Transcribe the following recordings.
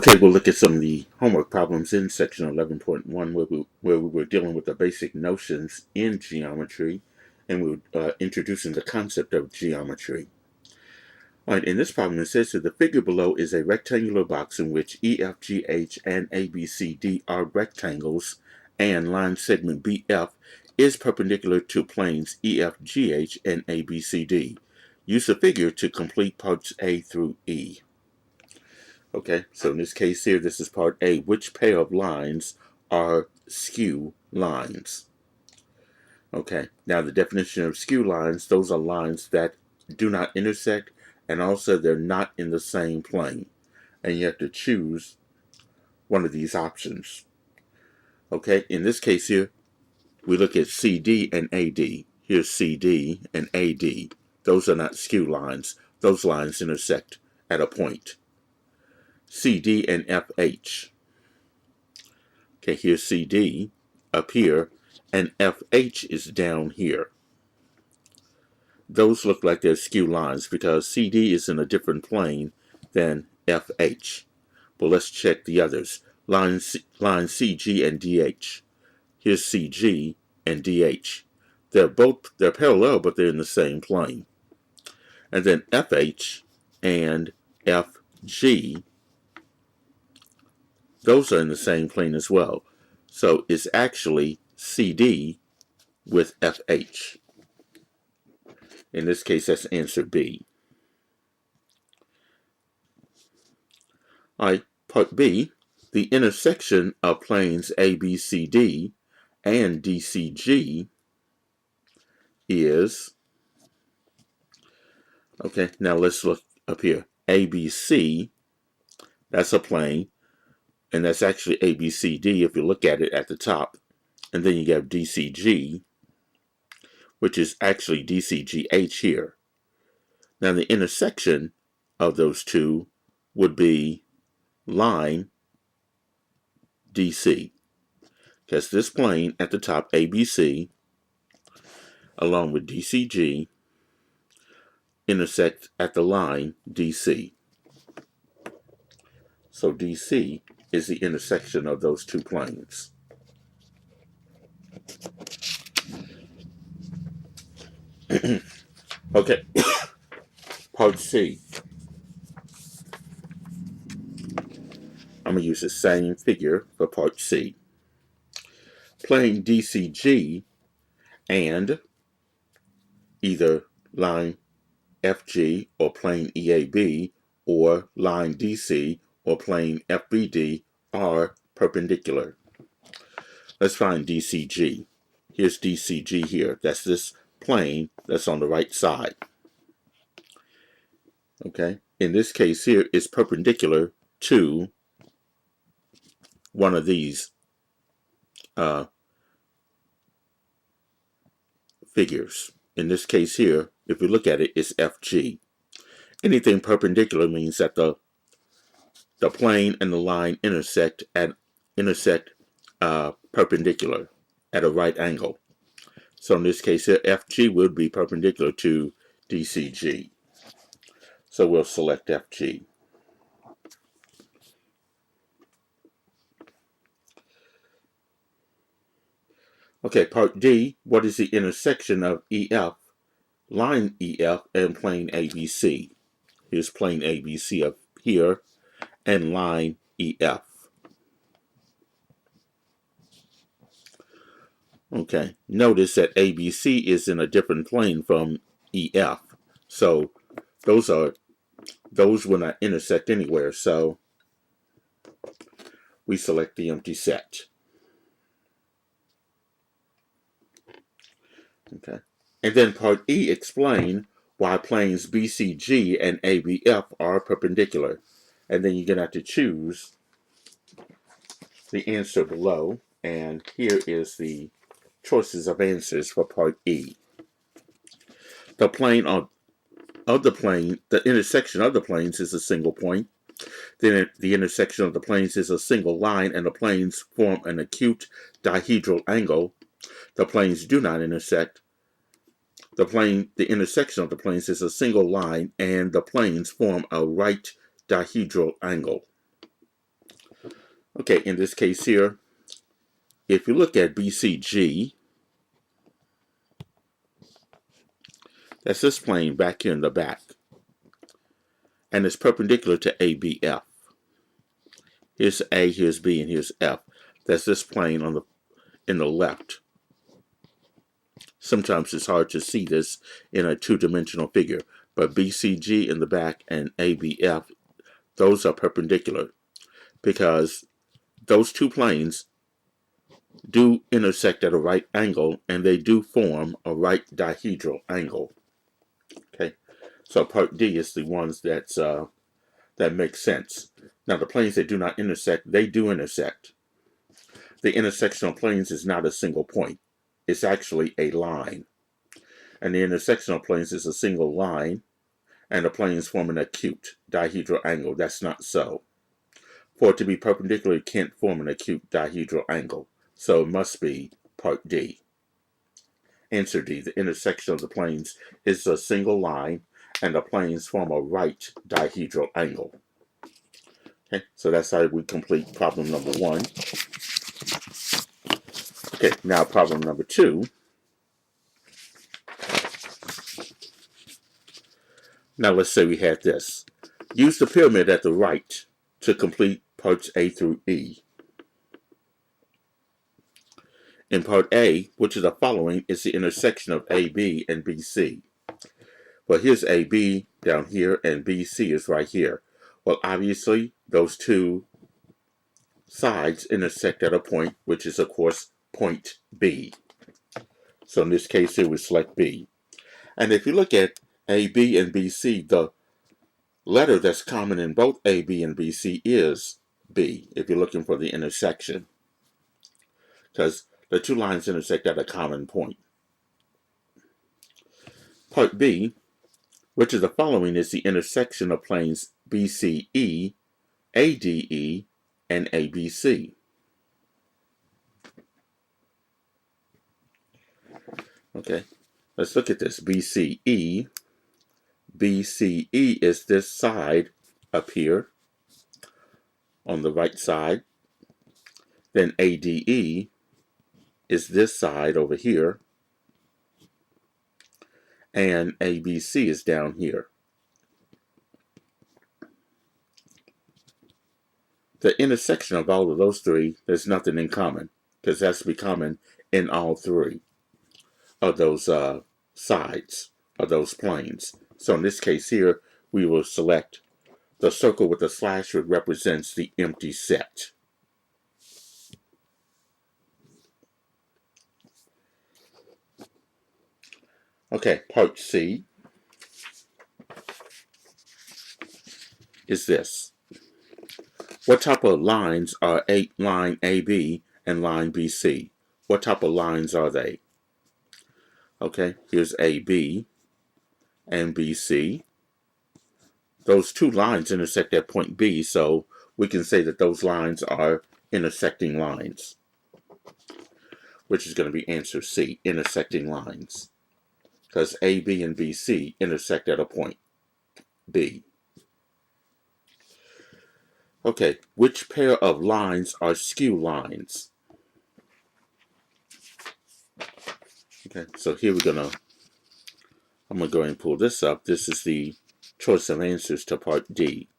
Okay, we'll look at some of the homework problems in section 11.1 where we were dealing with the basic notions in geometry and we were introducing the concept of geometry. All right, in this problem it says that the figure below is a rectangular box in which E, F, G, H, and A, B, C, D are rectangles and line segment BF is perpendicular to planes E, F, G, H, and A, B, C, D. Use the figure to complete parts A through E. Okay, so in this case here, this is part A. Which pair of lines are skew lines? Okay, now the definition of skew lines, those are lines that do not intersect and also they're not in the same plane. And you have to choose one of these options. Okay, in this case here, we look at CD and AD. Here's CD and AD. Those are not skew lines. Those lines intersect at a point. CD and FH. Okay, here's CD up here, and FH is down here. Those look like they're skew lines because CD is in a different plane than FH. Well, let's check the others. Line CG and DH. Here's CG and DH. They're parallel, but they're in the same plane. And then FH and FG, those are in the same plane as well. So it's actually CD with FH. In this case, that's answer B. All right, part B, the intersection of planes ABCD and DCG is, okay, now let's look up here. ABC, that's a plane, and that's actually ABCD if you look at it at the top. And then you have DCG, which is actually DCGH here. Now the intersection of those two would be line DC, because this plane at the top, ABC, along with DCG, intersect at the line DC. So DC is the intersection of those two planes. Okay, part C. I'm going to use the same figure for part C. Plane DCG and either line FG or plane EAB or line DC or plane FBD are perpendicular. Let's find DCG. Here's DCG here. That's this plane that's on the right side. Okay, in this case here, it's perpendicular to one of these figures. In this case here, if we look at it, it's FG. Anything perpendicular means that the plane and the line intersect perpendicular at a right angle. So in this case here, FG would be perpendicular to DCG. So we'll select FG. Okay, part D, what is the intersection of EF, line EF, and plane ABC? Here's plane ABC up here, and line EF. Okay, notice that ABC is in a different plane from EF. So those will not intersect anywhere, so we select the empty set. Okay, and then part E, explain why planes BCG and ABF are perpendicular. And then you're going to have to choose the answer below, and here is the choices of answers for part E. The plane of the plane, the intersection of the planes is a single point. Then the intersection of the planes is a single line, and the planes form an acute dihedral angle. The planes do not intersect. The intersection of the planes is a single line, and the planes form a right dihedral angle. Okay, in this case here, if you look at BCG, that's this plane back here in the back, and it's perpendicular to ABF. Here's A, here's B, and here's F. That's this plane on the in the left. Sometimes it's hard to see this in a two-dimensional figure, but BCG in the back and ABF, those are perpendicular because those two planes do intersect at a right angle, and they do form a right dihedral angle. Okay, so part D is the ones that make sense. Now the planes that do not intersect, they do intersect. The intersection of planes is not a single point. It's actually a line. And the intersection of planes is a single line, and the planes form an acute dihedral angle. That's not so. For it to be perpendicular, it can't form an acute dihedral angle. So it must be part D. Answer D. The intersection of the planes is a single line, and the planes form a right dihedral angle. Okay, so that's how we complete problem number 1. Okay, now problem number 2. Now let's say we had this. Use the pyramid at the right to complete parts A through E. In part A, which is the following, is the intersection of AB and BC. Well, here's AB down here, and BC is right here. Well, obviously, those two sides intersect at a point, which is, of course, point B. So in this case here, we select B. And if you look at AB and BC, the letter that's common in both AB and BC is B, if you're looking for the intersection, because the two lines intersect at a common point. Part B, which is the following, is the intersection of planes BCE, ADE, and ABC. Okay, let's look at this. BCE. BCE is this side up here on the right side. Then ADE is this side over here. And ABC is down here. The intersection of all of those three, there's nothing in common, because that's to be common in all three of those sides of those planes. So in this case here, we will select the circle with the slash, which represents the empty set. Okay, part C is this. What type of lines are line AB and line BC? What type of lines are they? Okay, here's AB and BC. Those two lines intersect at point B, so we can say that those lines are intersecting lines, which is going to be answer C, intersecting lines, because AB and BC intersect at a point B. Okay, which pair of lines are skew lines? Okay, so here I'm gonna go ahead and pull this up. This is the choice of answers to part D.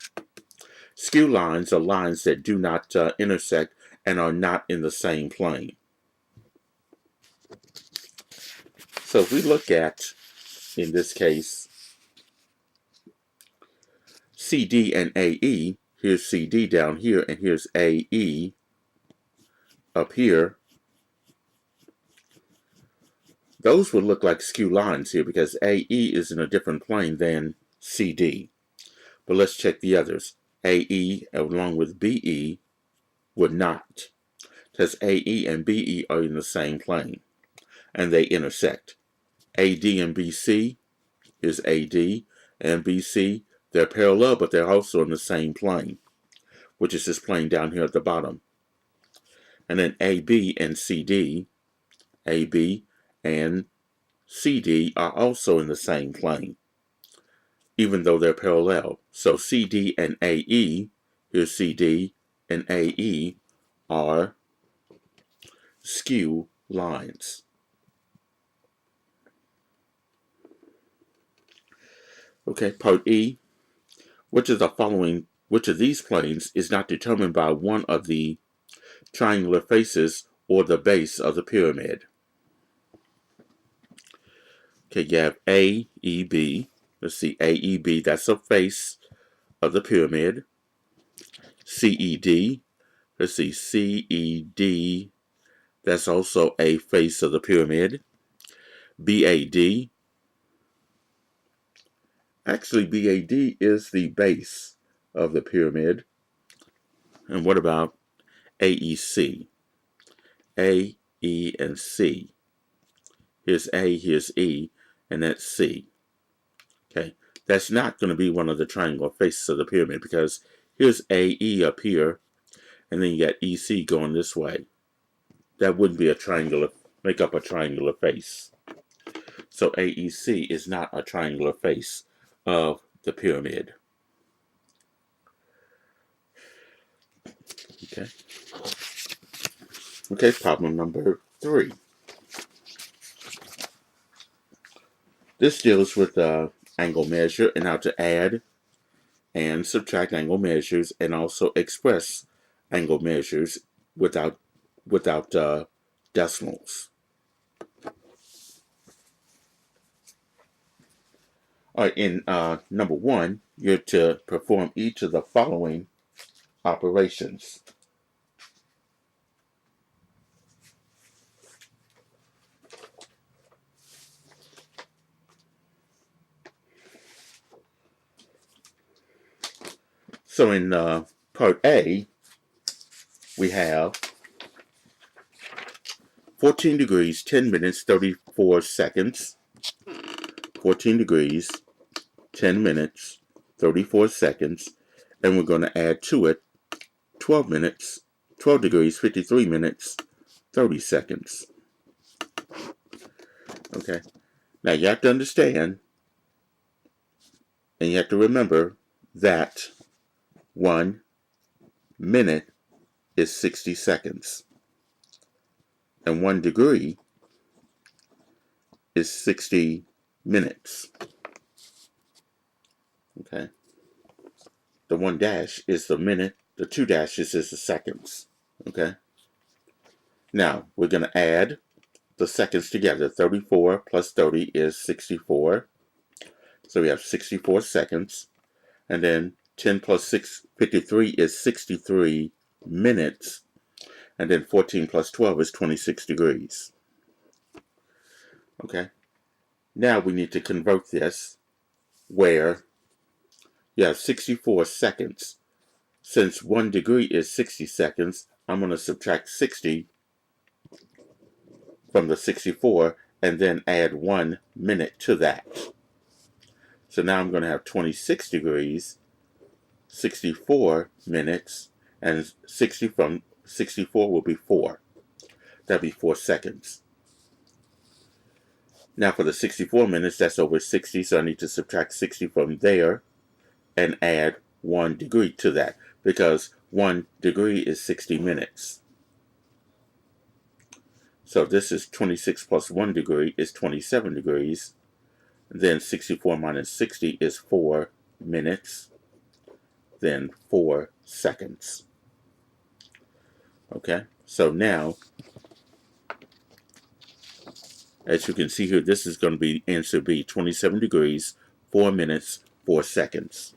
Skew lines are lines that do not intersect and are not in the same plane. So if we look at, in this case, CD and AE, here's CD down here, and here's AE up here. Those would look like skew lines here because AE is in a different plane than CD. But let's check the others. AE along with BE would not, because AE and BE are in the same plane, and they intersect. AD and BC is AD and BC. They're parallel, but they're also in the same plane, which is this plane down here at the bottom. And then AB and CD, AB and CD are also in the same plane, even though they're parallel. So CD and AE, here's CD and AE, are skew lines. Okay, part E. Which of these planes is not determined by one of the triangular faces or the base of the pyramid? Okay, you have A, E, B. Let's see, A, E, B, that's the face of the pyramid. C, E, D. Let's see, C, E, D, that's also a face of the pyramid. B, A, D. Actually, B, A, D is the base of the pyramid. And what about A, E, C? A, E, and C. Here's A, here's E, and that's C. Okay, that's not going to be one of the triangular faces of the pyramid because here's AE up here, and then you got EC going this way. That wouldn't be a triangular, make up a triangular face. So AEC is not a triangular face of the pyramid. Okay. Okay, problem number 3. This deals with the angle measure and how to add and subtract angle measures and also express angle measures without decimals. All right, in number 1, you're to perform each of the following operations. So in part A, we have 14 degrees, 10 minutes, 34 seconds. 14 degrees, 10 minutes, 34 seconds. And we're going to add to it 12 minutes, 12 degrees, 53 minutes, 30 seconds. Okay. Now you have to understand, and you have to remember that 1 minute is 60 seconds. And 1 degree is 60 minutes. Okay. The 1 dash is the minute. The 2 dashes is the seconds. Okay. Now, we're going to add the seconds together. 34 plus 30 is 64. So we have 64 seconds. And then 10 plus 53 is 63 minutes. And then 14 plus 12 is 26 degrees. Okay. Now we need to convert this where you have 64 seconds. Since 1 degree is 60 seconds, I'm going to subtract 60 from the 64 and then add 1 minute to that. So now I'm going to have 26 degrees, 64 minutes, and 60 from 64 will be 4. That'll be 4 seconds. Now for the 64 minutes, that's over 60, so I need to subtract 60 from there and add 1 degree to that because 1 degree is 60 minutes. So this is 26 plus 1 degree is 27 degrees. Then 64 minus 60 is 4 minutes. Then 4 seconds. Okay, so now, as you can see here, this is going to be answer B, 27 degrees, 4 minutes, 4 seconds.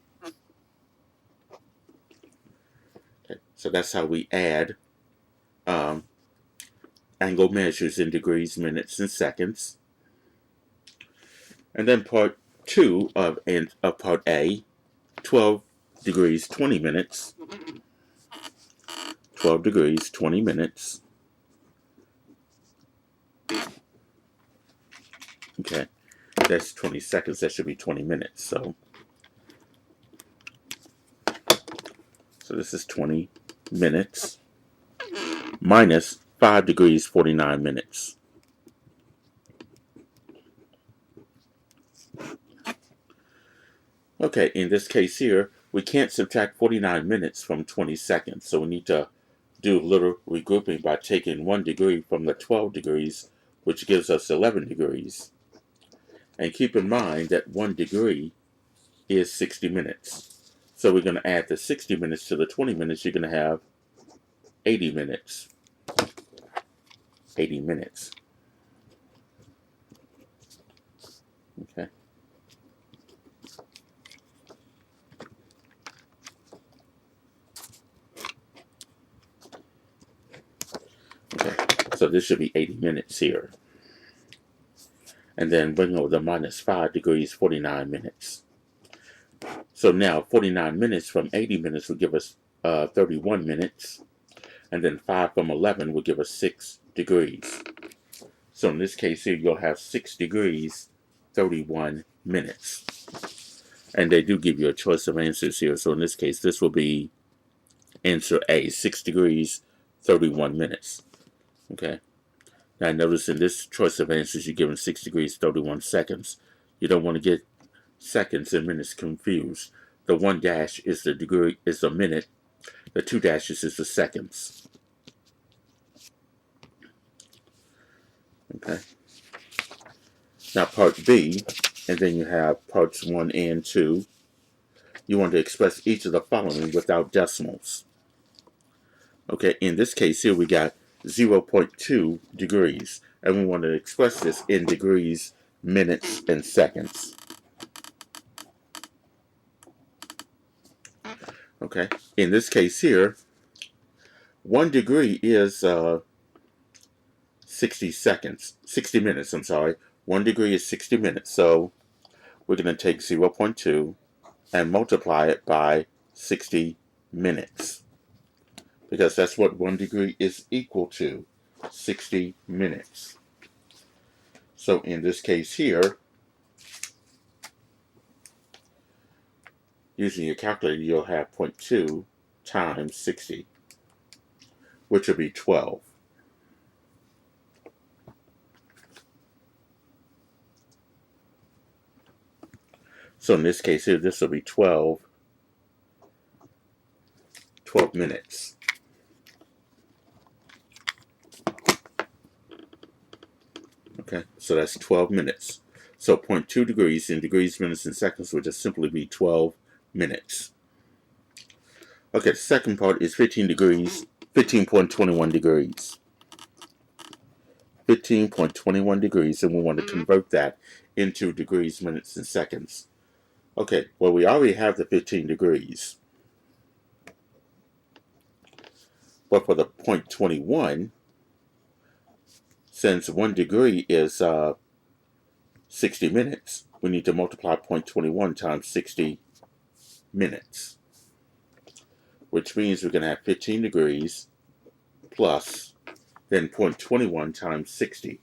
Okay, so that's how we add angle measures in degrees, minutes, and seconds. And then part 2 of part A, 12 degrees, 20 minutes. 12 degrees, 20 minutes. Okay, that's 20 seconds. That should be 20 minutes. So this is 20 minutes minus 5 degrees, 49 minutes. Okay, in this case here, we can't subtract 49 minutes from 20 seconds. So we need to do a little regrouping by taking 1 degree from the 12 degrees, which gives us 11 degrees. And keep in mind that 1 degree is 60 minutes. So we're going to add the 60 minutes to the 20 minutes. You're going to have 80 minutes. 80 minutes. Okay. Okay. So this should be 80 minutes here. And then bring over the minus 5 degrees, 49 minutes. So now 49 minutes from 80 minutes will give us 31 minutes. And then 5 from 11 will give us 6 degrees. So in this case here, you'll have 6 degrees, 31 minutes. And they do give you a choice of answers here. So in this case, this will be answer A, 6 degrees, 31 minutes. Okay. Now notice in this choice of answers, you're given 6 degrees, 31 seconds. You don't want to get seconds and minutes confused. The 1 dash is the degree, is the minute. The 2 dashes is the seconds. Okay. Now part B, and then you have parts 1 and 2. You want to express each of the following without decimals. Okay, in this case here we got 0.2 degrees, and we want to express this in degrees, minutes, and seconds. Okay, in this case here, 1 degree is 60 minutes, I'm sorry. 1 degree is 60 minutes, so we're going to take 0.2 and multiply it by 60 minutes. Because that's what 1 degree is equal to, 60 minutes. So in this case here, using your calculator, you'll have 0.2 times 60, which will be 12. So in this case here, this will be 12 minutes. Okay, so that's 12 minutes. So 0.2 degrees in degrees, minutes, and seconds would just simply be 12 minutes. Okay, the second part is 15 degrees, 15.21 degrees. 15.21 degrees, and we want to convert that into degrees, minutes, and seconds. Okay, well, we already have the 15 degrees. But for the 0.21, since 1 degree is 60 minutes, we need to multiply 0.21 times 60 minutes, which means we're going to have 15 degrees plus then 0.21 times 60,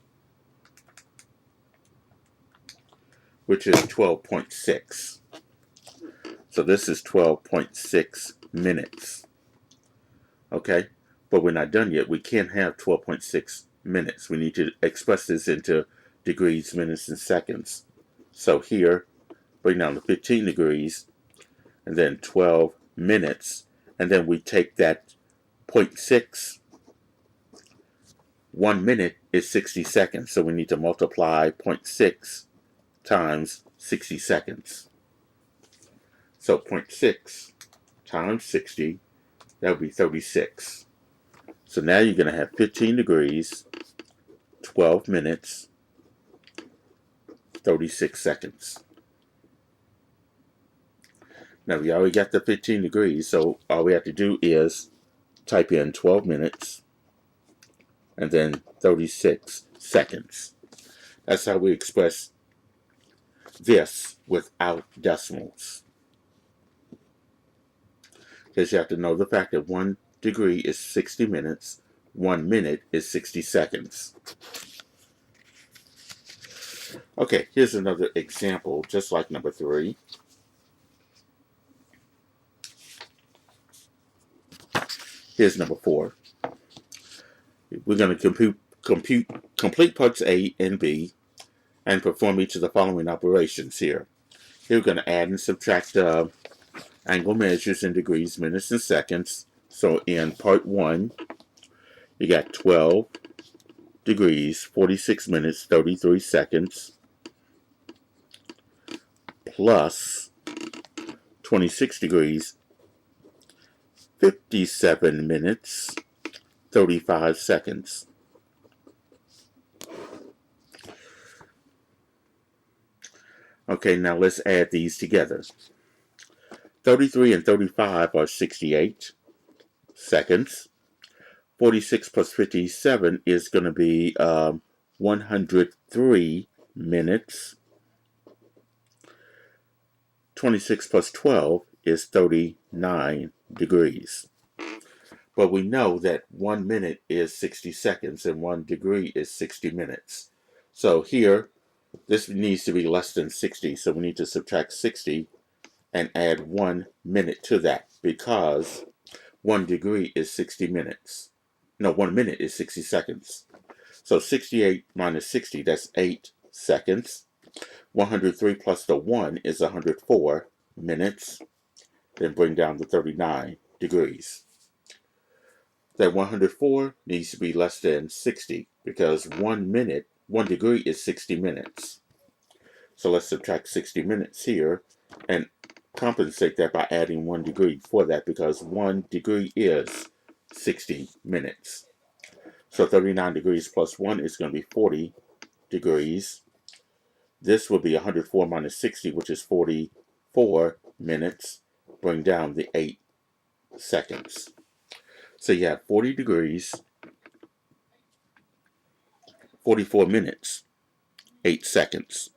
which is 12.6. So this is 12.6 minutes. Okay, but we're not done yet. We can't have 12.6 minutes. We need to express this into degrees, minutes, and seconds. So here, bring down to 15 degrees, and then 12 minutes, and then we take that 0.6. 1 minute is 60 seconds, so we need to multiply 0.6 times 60 seconds. So 0.6 times 60, that would be 36. So now you're going to have 15 degrees, 12 minutes, 36 seconds. Now we already got the 15 degrees, so all we have to do is type in 12 minutes and then 36 seconds. That's how we express this without decimals. Because you have to know the fact that 1 degree is 60 minutes, 1 minute is 60 seconds. Okay, here's another example, just like number 3. Here's number 4. We're going to complete parts A and B and perform each of the following operations here. Here we're going to add and subtract angle measures in degrees, minutes, and seconds, So in part 1, you got 12 degrees, 46 minutes, 33 seconds, plus 26 degrees, 57 minutes, 35 seconds. Okay, now let's add these together. 33 and 35 are 68 seconds. 46 plus 57 is going to be 103 minutes. 26 plus 12 is 39 degrees. But we know that 1 minute is 60 seconds and 1 degree is 60 minutes. So here, this needs to be less than 60. So we need to subtract 60 and add 1 minute to that, because 1 degree is 60 minutes. No, 1 minute is 60 seconds. So 68 minus 60, that's 8 seconds. 103 plus the 1 is 104 minutes. Then bring down to 39 degrees. That 104 needs to be less than 60, because 1 minute, 1 degree is 60 minutes. So let's subtract 60 minutes here and compensate that by adding 1 degree for that, because 1 degree is 60 minutes. So 39 degrees plus 1 is going to be 40 degrees. This will be 104 minus 60, which is 44 minutes. Bring down the 8 seconds. So you have 40 degrees, 44 minutes, 8 seconds.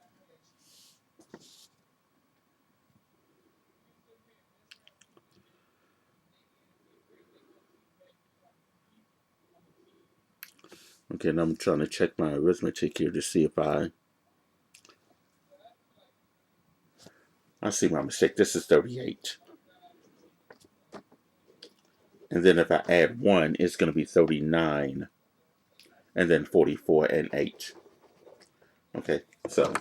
Okay, now I'm trying to check my arithmetic here to see if I see my mistake. This is 38. And then if I add 1, it's going to be 39. And then 44 and 8. Okay, so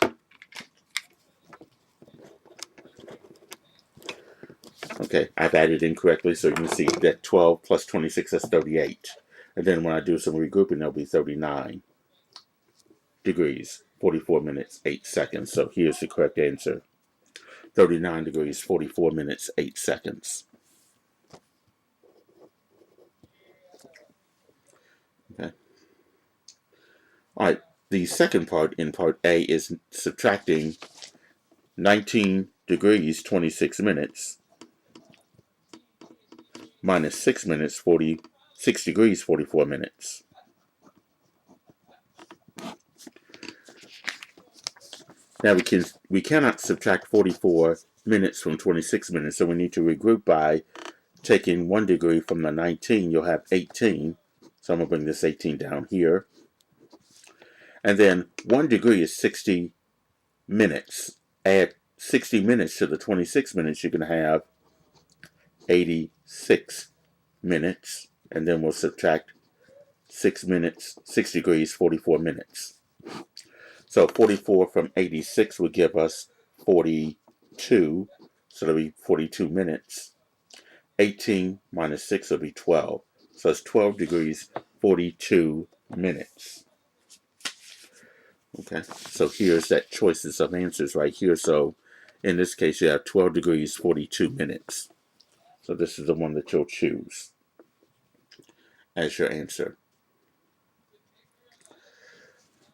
okay, I've added incorrectly, so you can see that 12 plus 26 is 38. And then when I do some regrouping, that'll be 39 degrees, 44 minutes, 8 seconds. So here's the correct answer. 39 degrees, 44 minutes, 8 seconds. Okay. All right, the second part in part A is subtracting 19 degrees, 26 minutes, minus 6 minutes, 6 degrees, 44 minutes. Now we cannot subtract 44 minutes from 26 minutes, so we need to regroup by taking 1 degree from the 19. You'll have 18. So I'm going to bring this 18 down here. And then 1 degree is 60 minutes. Add 60 minutes to the 26 minutes, you're going to have 86 minutes. And then we'll subtract 6 minutes, 6 degrees, 44 minutes. So 44 from 86 would give us 42. So that'll be 42 minutes. 18 minus 6 will be 12. So it's 12 degrees, 42 minutes. Okay, so here's that choices of answers right here. So in this case, you have 12 degrees, 42 minutes. So this is the one that you'll choose as your answer.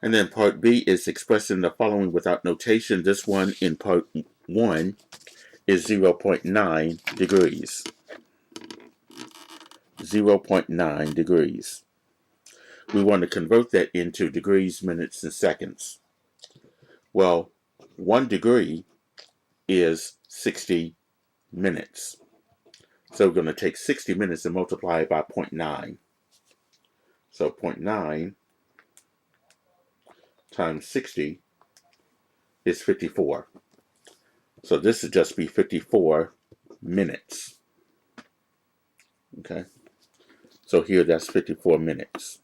And then part B is expressing the following without notation. This one in part 1 is 0.9 degrees. 0.9 degrees. We want to convert that into degrees, minutes, and seconds. Well, 1 degree is 60 minutes. So we're going to take 60 minutes and multiply it by 0.9. So 0.9 times 60 is 54. So this would just be 54 minutes. Okay. So here that's 54 minutes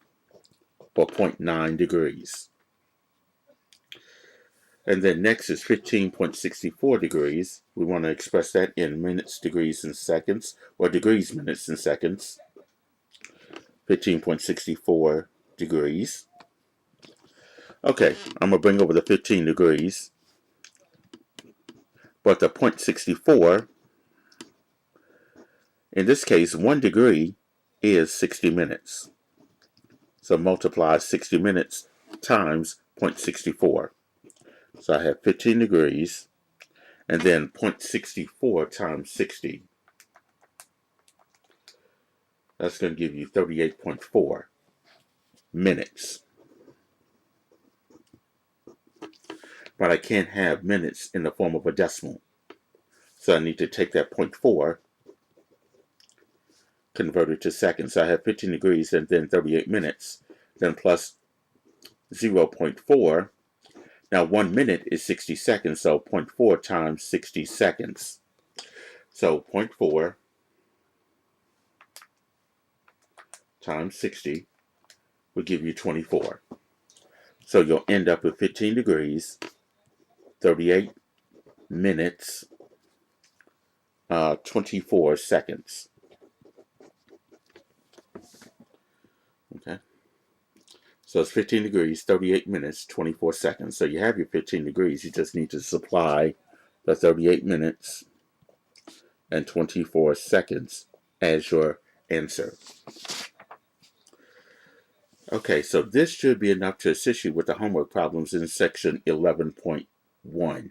for 0.9 degrees. And then next is 15.64 degrees. We want to express that in minutes, degrees, and seconds, or degrees, minutes, and seconds. 15.64 degrees. Okay, I'm going to bring over the 15 degrees. But the 0.64, in this case, 1 degree is 60 minutes. So multiply 60 minutes times 0.64. So I have 15 degrees, and then 0.64 times 60. That's going to give you 38.4 minutes. But I can't have minutes in the form of a decimal. So I need to take that 0.4, convert it to seconds. So I have 15 degrees and then 38 minutes. Then plus 0.4. Now 1 minute is 60 seconds, so 0.4 times 60 seconds. So 0.4 times 60 will give you 24. So you'll end up with 15 degrees, 38 minutes, 24 seconds. Okay. So it's 15 degrees, 38 minutes, 24 seconds. So you have your 15 degrees. You just need to supply the 38 minutes and 24 seconds as your answer. Okay, so this should be enough to assist you with the homework problems in section 11.1.